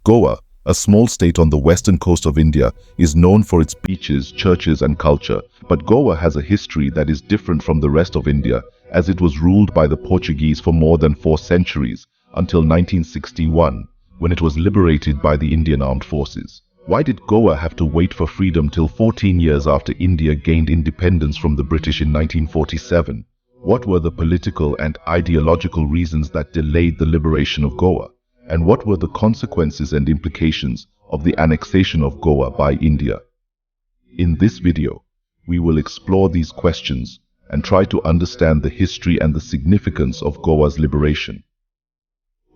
Goa, a small state on the western coast of India, is known for its beaches, churches and culture. But Goa has a history that is different from the rest of India, as it was ruled by the Portuguese for more than 4 centuries, until 1961, when it was liberated by the Indian Armed Forces. Why did Goa have to wait for freedom till 14 years after India gained independence from the British in 1947? What were the political and ideological reasons that delayed the liberation of Goa? And what were the consequences and implications of the annexation of Goa by India? In this video, we will explore these questions and try to understand the history and the significance of Goa's liberation.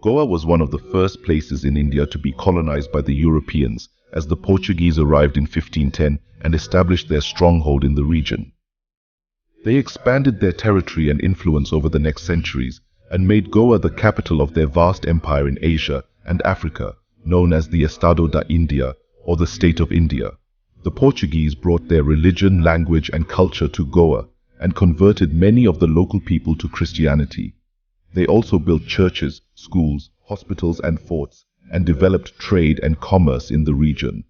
Goa was one of the first places in India to be colonized by the Europeans, as the Portuguese arrived in 1510 and established their stronghold in the region. They expanded their territory and influence over the next centuries and made Goa the capital of their vast empire in Asia and Africa, known as the Estado da India, or the State of India. The Portuguese brought their religion, language and culture to Goa and converted many of the local people to Christianity. They also built churches, schools, hospitals and forts, and developed trade and commerce in the region.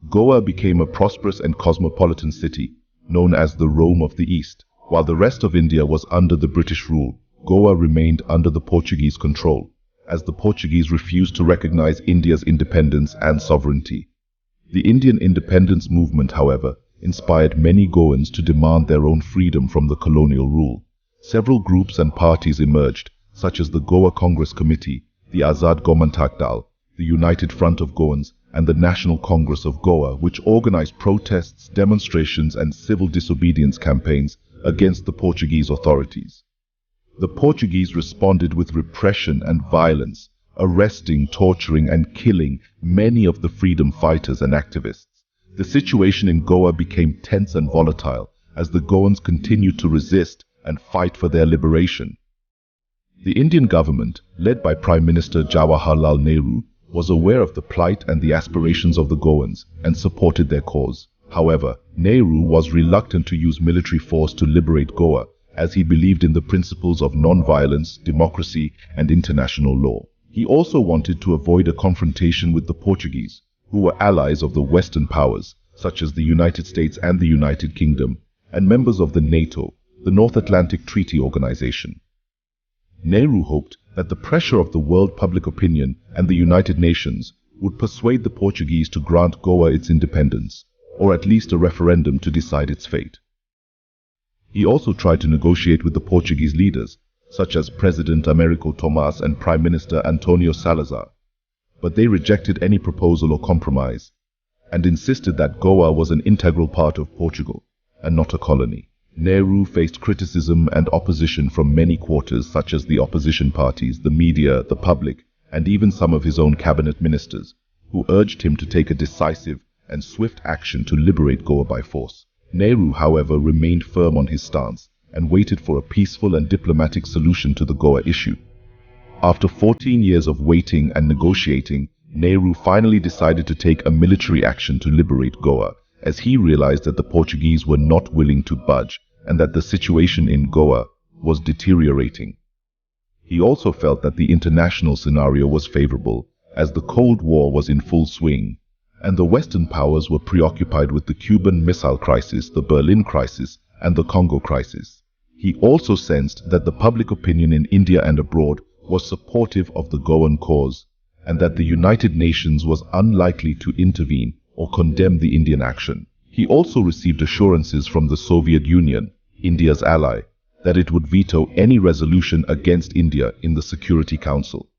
Goa became a prosperous and cosmopolitan city, known as the Rome of the East. While the rest of India was under the British rule, Goa remained under the Portuguese control, as the Portuguese refused to recognize India's independence and sovereignty. The Indian independence movement, however, inspired many Goans to demand their own freedom from the colonial rule. Several groups and parties emerged, such as the Goa Congress Committee, the Azad Gomantak Dal, the United Front of Goans, and the National Congress of Goa, which organized protests, demonstrations and civil disobedience campaigns against the Portuguese authorities. The Portuguese responded with repression and violence, arresting, torturing and killing many of the freedom fighters and activists. The situation in Goa became tense and volatile as the Goans continued to resist and fight for their liberation. The Indian government, led by Prime Minister Jawaharlal Nehru, was aware of the plight and the aspirations of the Goans and supported their cause. However, Nehru was reluctant to use military force to liberate Goa, as he believed in the principles of non-violence, democracy and international law. He also wanted to avoid a confrontation with the Portuguese, who were allies of the Western powers, such as the United States and the United Kingdom, and members of the NATO, the North Atlantic Treaty Organization. Nehru hoped that the pressure of the world public opinion and the United Nations would persuade the Portuguese to grant Goa its independence, or at least a referendum to decide its fate. He also tried to negotiate with the Portuguese leaders, such as President Américo Tomás and Prime Minister António Salazar, but they rejected any proposal or compromise, and insisted that Goa was an integral part of Portugal, and not a colony. Nehru faced criticism and opposition from many quarters, such as the opposition parties, the media, the public, and even some of his own cabinet ministers, who urged him to take a decisive and swift action to liberate Goa by force. Nehru, however, remained firm on his stance and waited for a peaceful and diplomatic solution to the Goa issue. After 14 years of waiting and negotiating, Nehru finally decided to take a military action to liberate Goa, as he realized that the Portuguese were not willing to budge and that the situation in Goa was deteriorating. He also felt that the international scenario was favorable, as the Cold War was in full swing, and the Western powers were preoccupied with the Cuban Missile Crisis, the Berlin Crisis, and the Congo Crisis. He also sensed that the public opinion in India and abroad was supportive of the Goan cause, and that the United Nations was unlikely to intervene or condemn the Indian action. He also received assurances from the Soviet Union, India's ally, that it would veto any resolution against India in the Security Council.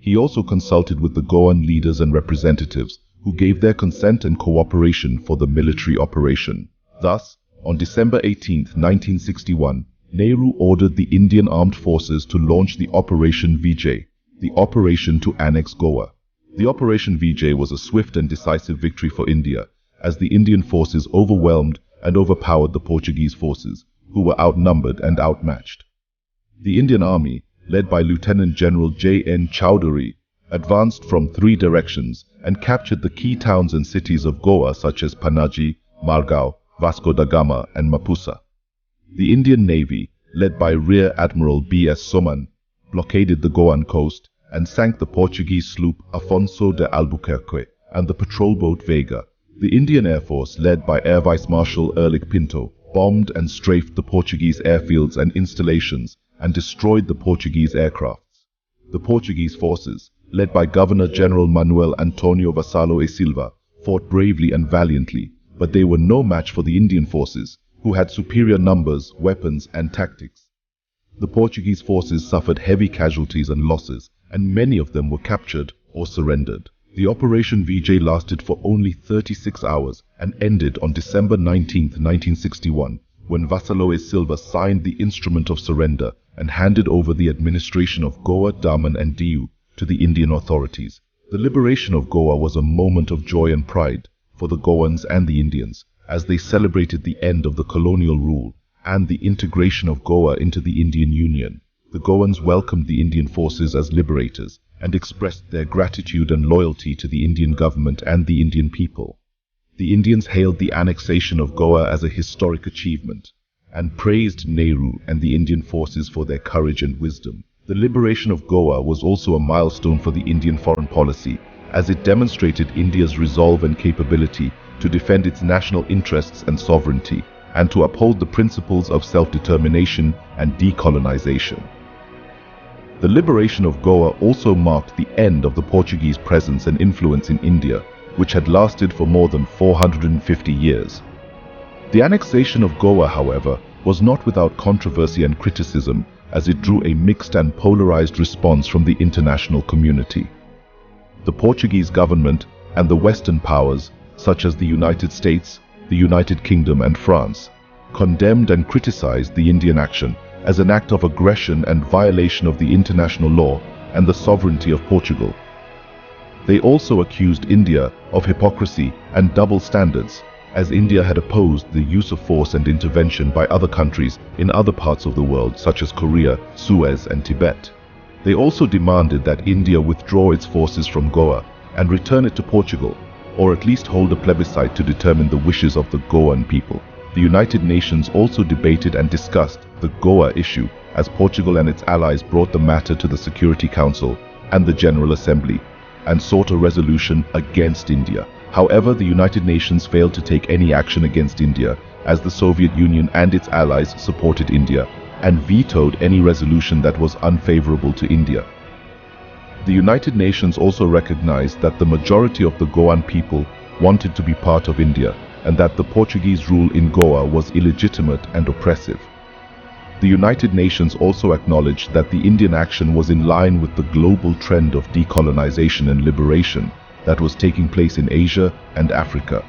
He also consulted with the Goan leaders and representatives, who gave their consent and cooperation for the military operation. Thus, on December 18, 1961, Nehru ordered the Indian Armed Forces to launch the Operation Vijay, the operation to annex Goa. The Operation Vijay was a swift and decisive victory for India, as the Indian forces overwhelmed and overpowered the Portuguese forces, who were outnumbered and outmatched. The Indian army, led by Lieutenant General J.N. Chowdhury, advanced from 3 directions and captured the key towns and cities of Goa such as Panaji, Margao, Vasco da Gama and Mapusa. The Indian Navy, led by Rear Admiral B.S. Soman, blockaded the Goan coast and sank the Portuguese sloop Afonso de Albuquerque and the patrol boat Vega. The Indian Air Force, led by Air Vice Marshal Erlich Pinto, bombed and strafed the Portuguese airfields and installations and destroyed the Portuguese aircrafts. The Portuguese forces, led by Governor-General Manuel Antonio Vassallo e Silva, fought bravely and valiantly, but they were no match for the Indian forces, who had superior numbers, weapons, and tactics. The Portuguese forces suffered heavy casualties and losses, and many of them were captured or surrendered. The Operation Vijay lasted for only 36 hours and ended on December 19, 1961, when Vassallo e Silva signed the instrument of surrender and handed over the administration of Goa, Daman and Diu to the Indian authorities. The liberation of Goa was a moment of joy and pride for the Goans and the Indians, as they celebrated the end of the colonial rule and the integration of Goa into the Indian Union. The Goans welcomed the Indian forces as liberators and expressed their gratitude and loyalty to the Indian government and the Indian people. The Indians hailed the annexation of Goa as a historic achievement and praised Nehru and the Indian forces for their courage and wisdom. The liberation of Goa was also a milestone for the Indian foreign policy, as it demonstrated India's resolve and capability to defend its national interests and sovereignty, and to uphold the principles of self-determination and decolonization. The liberation of Goa also marked the end of the Portuguese presence and influence in India, which had lasted for more than 450 years. The annexation of Goa, however, was not without controversy and criticism, as it drew a mixed and polarized response from the international community. The Portuguese government and the Western powers, such as the United States, the United Kingdom and France, condemned and criticized the Indian action as an act of aggression and violation of the international law and the sovereignty of Portugal. They also accused India of hypocrisy and double standards, as India had opposed the use of force and intervention by other countries in other parts of the world, such as Korea, Suez and Tibet. They also demanded that India withdraw its forces from Goa and return it to Portugal, or at least hold a plebiscite to determine the wishes of the Goan people. The United Nations also debated and discussed the Goa issue, as Portugal and its allies brought the matter to the Security Council and the General Assembly and sought a resolution against India. However, the United Nations failed to take any action against India, as the Soviet Union and its allies supported India and vetoed any resolution that was unfavorable to India. The United Nations also recognized that the majority of the Goan people wanted to be part of India, and that the Portuguese rule in Goa was illegitimate and oppressive. The United Nations also acknowledged that the Indian action was in line with the global trend of decolonization and liberation that was taking place in Asia and Africa.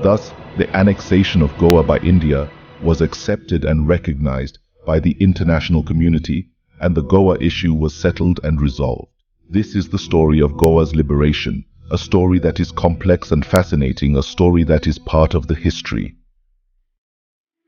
Thus, the annexation of Goa by India was accepted and recognized by the international community, and the Goa issue was settled and resolved. This is the story of Goa's liberation, a story that is complex and fascinating, a story that is part of the history.